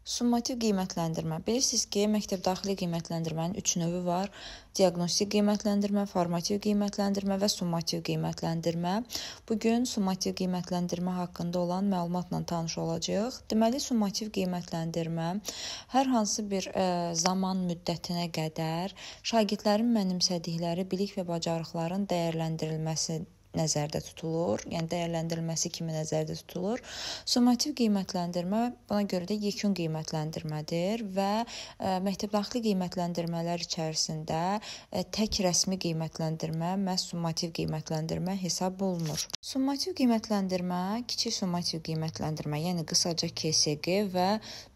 Summativ qiymətləndirmə. Bilirsiniz ki, məktəbdaxili qiymətləndirmənin 3 növü var. Diaqnostik qiymətləndirmə, formativ qiymətləndirmə və summativ qiymətləndirmə. Bugün summativ qiymətləndirmə haqqında olan məlumatla tanış olacağıq. Deməli, summativ qiymətləndirmə hər hansı bir zaman müddətinə qədər şagirdlərin mənimsədikləri bilik və bacarıqların dəyərləndirilməsi nəzərdə tutulur, yəni dəyərləndirilməsi kimi nəzərdə tutulur. Summativ qiymətləndirmə buna görə də yekun qiymətləndirmədir və məktəbdaxili qiymətləndirmələr içərisində tək rəsmi qiymətləndirmə məhz summativ qiymətləndirmə hesab olunur. Summativ qiymətləndirmə kiçik summativ qiymətləndirmə, yəni qısaca KSQ və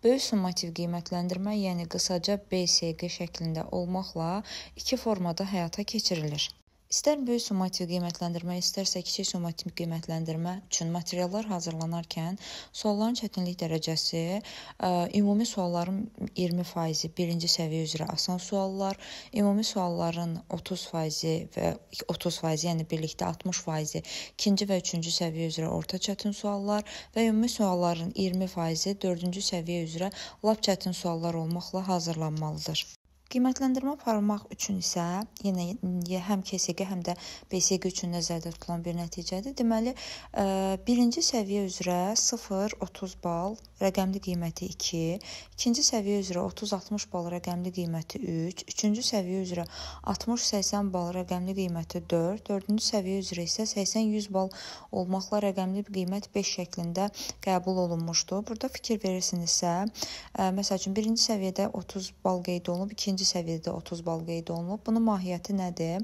böyük summativ qiymətləndirmə, yəni qısaca BSQ şəklində olmaqla iki formada həyata keçirilir. İstər böyük summativ qiymətləndirmə, istərsə kiçik summativ qiymətləndirmə üçün materiallar hazırlanarkən sualların çətinlik dərəcəsi, ümumi sualların 20% birinci səviyyə üzrə asan suallar, ümumi sualların 30% və 30%, yəni birlikdə 60% ikinci və üçüncü səviyyə üzrə orta çətin suallar və ümumi sualların 20% dördüncü səviyyə üzrə lap çətin suallar olmaqla hazırlanmalıdır. Qiymətləndirmə aparmaq üçün isə yenə həm KSQ, həm də BSQ üçün nəzərdə tutulan bir nəticədir. Deməli, birinci səviyyə üzrə 0-30 bal, rəqəmli qiyməti 2, ikinci səviyyə üzrə 30-60 bal, rəqəmli qiyməti 3, üçüncü səviyyə üzrə 60-80 bal, rəqəmli qiyməti 4, dördüncü səviyyə üzrə isə 80-100 bal olmaqla rəqəmli qiymət 5 şəklində qəbul olunmuşdur. Burada fikir verirsinizsə, məsəl üçün birinci səviyyədə 30 bal qeyd olunub, ikinci səviyyədə 30 bal qeyd olunub. Bunun mahiyyəti nədir?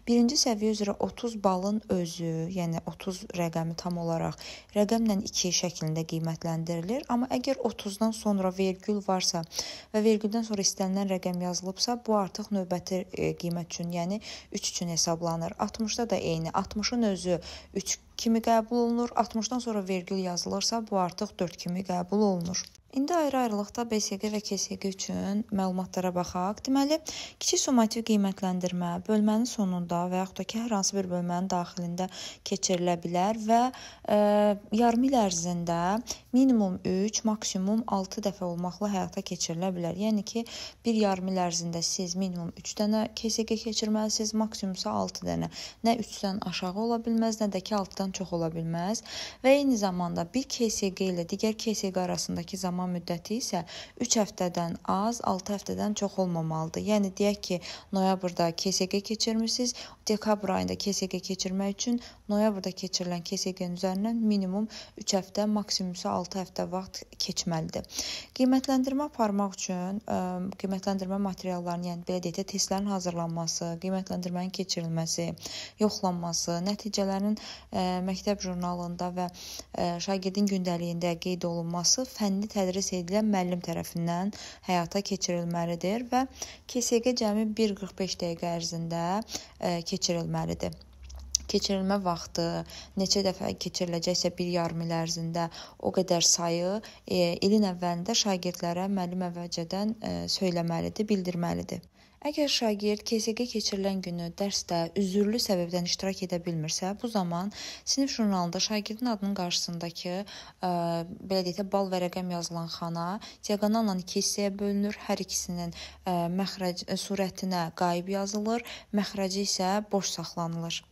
Birinci səviyyə üzrə 30 balın özü, yəni 30 rəqəmi tam olaraq rəqəmlə 2 şəklində qiymətləndirilir. Amma əgər 30-dan sonra vergül varsa və vergüldən sonra istənilən rəqəm yazılıbsa, bu artıq növbəti qiymət üçün, yəni 3 üçün hesablanır. 60-da da eyni. 60-ın özü 3 kimi qəbul olunur. 60-dan sonra vergül yazılırsa, bu artıq 4 kimi qəbul olunur. İndi ayrı-ayrılıqda BSQ və KSQ üçün məlumatlara baxaq. Deməli, kiçik summativ qiymətləndirmə bölmənin sonunda və yaxud da ki, hər hansı bir bölmənin daxilində keçirilə bilər və yarım il ərzində minimum 3, maksimum 6 dəfə olmaqla həyata keçirilə bilər. Yəni ki, bir yarım il ərzində siz minimum 3 dənə KSQ keçirməlisiniz, maksimum isə 6 dənə. Nə 3-dən aşağı ola bilməz, nə də ki, 6-dan çox ola bilməz. Və eyni zamanda bir KSQ ilə digər KSQ arasındakı zaman müddəti isə 3 həftədən az, 6 həftədən çox olmamalıdır. Yəni deyək ki, noyabrda KSQ keçirmisiniz, dekabr ayında KSQ keçirmək üçün noyabrda keçirilən KSQ-nin üzərindən minimum 3 həftə, maksimum isə 6 həftə vaxt keçməlidir. Qiymətləndirmə aparmaq üçün qiymətləndirmə materiallarının, yəni belə deyək də, testlərin hazırlanması, qiymətləndirmənin keçirilməsi, yoxlanması, nəticələrin məktəb jurnalında və şagirdin gündəliyində qeyd olunması fənni tədris edilən müəllim tərəfindən həyata keçirilməlidir və KSQ cəmi 1:45 dəqiqə ərzində keçirilməlidir. Keçirilmə vaxtı, neçə dəfə keçiriləcəksə bir yarım il ərzində o qədər sayı ilin əvvəlində şagirdlərə müəllim əvvəlcədən söyləməlidir, bildirməlidir. Əgər şagird KSQ keçirilən günü dərsdə üzürlü səbəbdən iştirak edə bilmirsə, bu zaman sinif jurnalında şagirdin adının qarşısındakı belə deyək də, bal və rəqəm yazılan xana diaqonalla 2 hissəyə bölünür. Hər ikisinin məxrəc surətinə qayıb yazılır, məxrəci isə boş saxlanılır.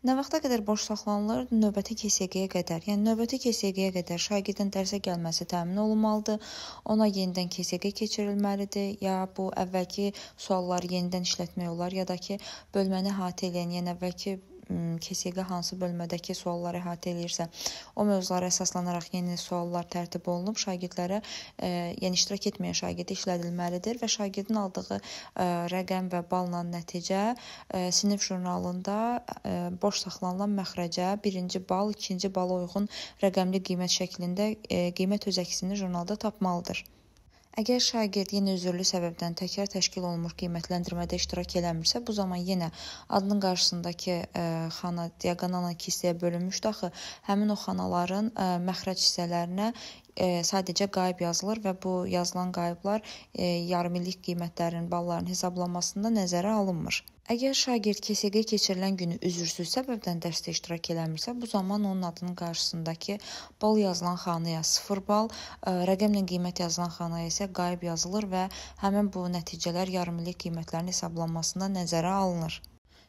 Nə vaxta qədər boş saxlanılır? Növbəti KSQ-yə qədər. Yəni növbəti KSQ-yə qədər şagirdin dərsə gəlməsi təmin olunmalıdır. Ona yenidən KSQ keçirilməlidir. Ya bu əvvəlki sualları yenidən işlətmək olar, ya da ki, bölməni əhatə edən, yəni əvvəlki KSQ hansı bölmədəki sualları əhatə eləyirsə, o mövzulara əsaslanaraq yeni suallar tərtib olunub şagirdlərə, yəni iştirak etməyən şagirdə işlədilməlidir və şagirdin aldığı rəqəm və balla nəticə sinif jurnalında boş saxlanılan məxrəcə birinci bal, ikinci bala uyğun rəqəmli qiymət şəklində qiymət öz əksini jurnalda tapmalıdır. Əgər şagird yenə üzürlü səbəbdən təkrar təşkil olunmuş qiymətləndirmədə iştirak eləmirsə, bu zaman yenə adının qarşısındakı xana diaqonalla 2 hissəyə bölünmüşdür. Axı həmin o xanaların məxrəc hissələrinə sadəcə qayıb yazılır və bu yazılan qayıblar yarım illik qiymətlərin, balların hesablanmasında nəzərə alınmır. Əgər şagird KSG keçirilən günü üzürsüz səbəbdən dərsdə iştirak eləmirsə, bu zaman onun adının qarşısındakı bal yazılan xanaya 0 bal, rəqəmlə qiymət yazılan xanaya isə qayıb yazılır və həmin bu nəticələr yarımillik qiymətlərin hesablanmasında nəzərə alınır.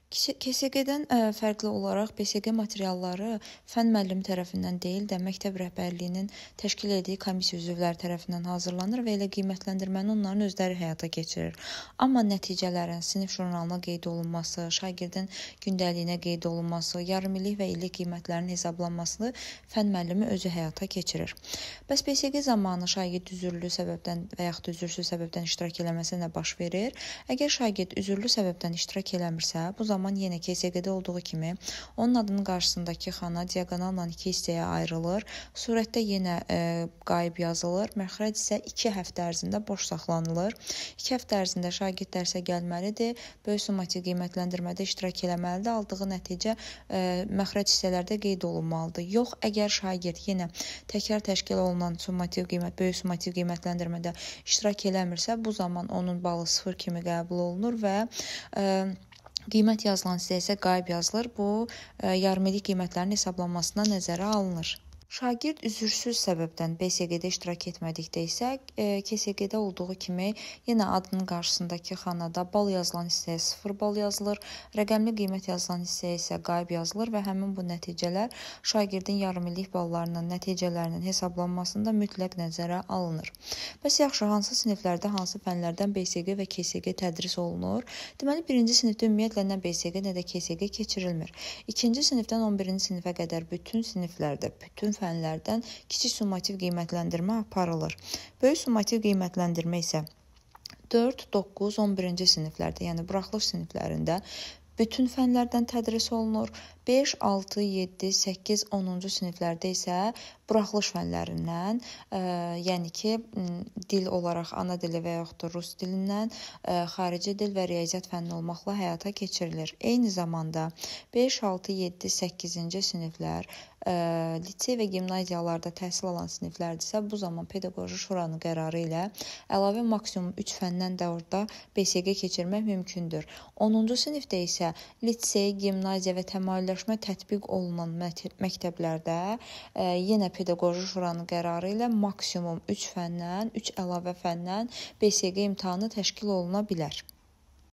KSG-dən fərqli olaraq BSG materialları fənn müəllimi tərəfindən deyil də məktəb rəhbərliyinin təşkil etdiyi komissiya üzvləri tərəfindən hazırlanır və elə qiymətləndirməni onların özləri həyata keçirir. Amma nəticələrin sinif jurnalına qeyd olunması, şagirdin gündəliyinə qeyd olunması, yarımillik və illik qiymətlərin hesablanmasını fənn müəllimi özü həyata keçirir. Bəs BSG zamanı şagird üzürlü səbəbdən və yaxud da üzürsüz səbəbdən iştirak eləməsə nə baş verir? Əgər şagird üzürlü səbəbdən iştirak eləmirsə, bu zaman yenə KSG-də olduğu kimi onun adının qarşısındakı xana diaqonalla 2 hissəyə ayrılır. Surətdə yenə qayıb yazılır. Məxrəc isə 2 həftə ərzində boş saxlanılır. 2 həftə ərzində şagird dərsə gəlməlidir. Böyük summativ qiymətləndirmədə iştirak eləməlidir. Aldığı nəticə məxrəc hissələrdə qeyd olunmalıdır. Yox, əgər şagird yenə təkrar təşkil olunan böyük summativ qiymətləndirmədə iştirak eləmirsə, bu zaman onun balı 0 kimi qəbul olunur və qiymət yazılan hissəyə isə qayıb yazılır. Bu, yarımillik qiymətlərin hesablanmasına nəzərə alınır. Şagird üzürsüz səbəbdən BSG-də iştirak etmədikdə isə KSG-də olduğu kimi yenə adının qarşısındakı xanada bal yazılan hissəyə 0 bal yazılır, rəqəmli qiymət yazılan hissəyə isə qayıb yazılır və həmin bu nəticələr şagirdin yarımillik ballarının nəticələrinin hesablanmasında mütləq nəzərə alınır. Bəs yaxşı, hansı siniflərdə, hansı fənlərdən BSG və KSG tədris olunur? Deməli, 1-ci sinifdə ümumiyyətlə nə BSG, nə də KSG keçirilmir. 2-ci sinifdən 11-ci sinifə qədər bütün siniflərdə, bütün fənlərdən kiçik summativ qiymətləndirmə aparılır. Böyük summativ qiymətləndirmə isə 4, 9, 11-ci siniflərdə, yəni buraxılış siniflərində bütün fənlərdən tədris olunur. 5, 6, 7, 8, 10-cu siniflərdə isə buraxılış fənlərindən, yəni ki, dil olaraq ana dili və yaxud da rus dilindən, xarici dil və riyaziyyat fənni olmaqla həyata keçirilir. Eyni zamanda 5, 6, 7, 8-ci siniflər, lisey və gimnaziyalarda təhsil alan siniflərdirsə, bu zaman pedaqoji şuranın qərarı ilə əlavə maksimum 3 fəndən də orada BSG keçirmək mümkündür. 10-cu sinifdə isə lisey, gimnaziya və təmayüləşmə tətbiq olunan məktəblərdə yenə pedaqoji şuranın qərarı ilə maksimum 3 fəndən, 3 əlavə fəndən BSG imtahanı təşkil oluna bilər.